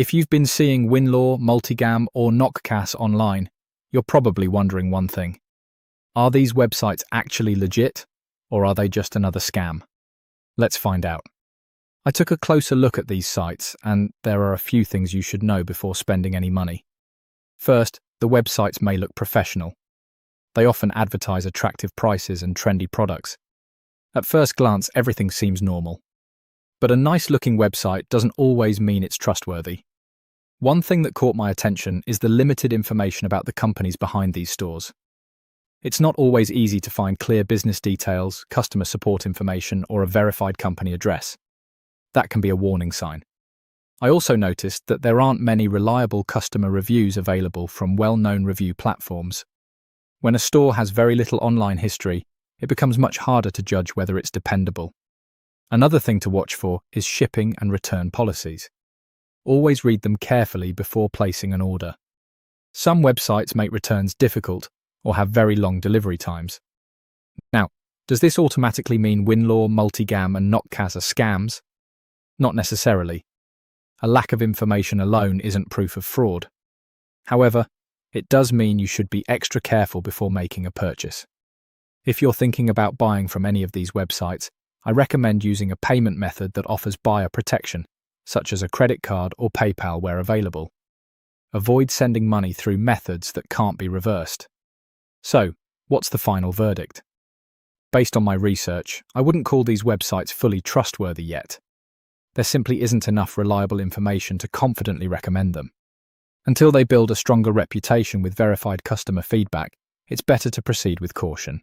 If you've been seeing Winlore, Multigamb, or Nokcas online, you're probably wondering one thing. Are these websites actually legit, or are they just another scam? Let's find out. I took a closer look at these sites, and there are a few things you should know before spending any money. First, the websites may look professional. They often advertise attractive prices and trendy products. At first glance, everything seems normal. But a nice-looking website doesn't always mean it's trustworthy. One thing that caught my attention is the limited information about the companies behind these stores. It's not always easy to find clear business details, customer support information, or a verified company address. That can be a warning sign. I also noticed that there aren't many reliable customer reviews available from well-known review platforms. When a store has very little online history, it becomes much harder to judge whether it's dependable. Another thing to watch for is shipping and return policies. Always read them carefully before placing an order. Some websites make returns difficult or have very long delivery times. Now, does this automatically mean Winlore, Multigamb, and Nokcas are scams? Not necessarily. A lack of information alone isn't proof of fraud. However, it does mean you should be extra careful before making a purchase. If you're thinking about buying from any of these websites, I recommend using a payment method that offers buyer protection, such as a credit card or PayPal where available. Avoid sending money through methods that can't be reversed. So, what's the final verdict? Based on my research, I wouldn't call these websites fully trustworthy yet. There simply isn't enough reliable information to confidently recommend them. Until they build a stronger reputation with verified customer feedback, it's better to proceed with caution.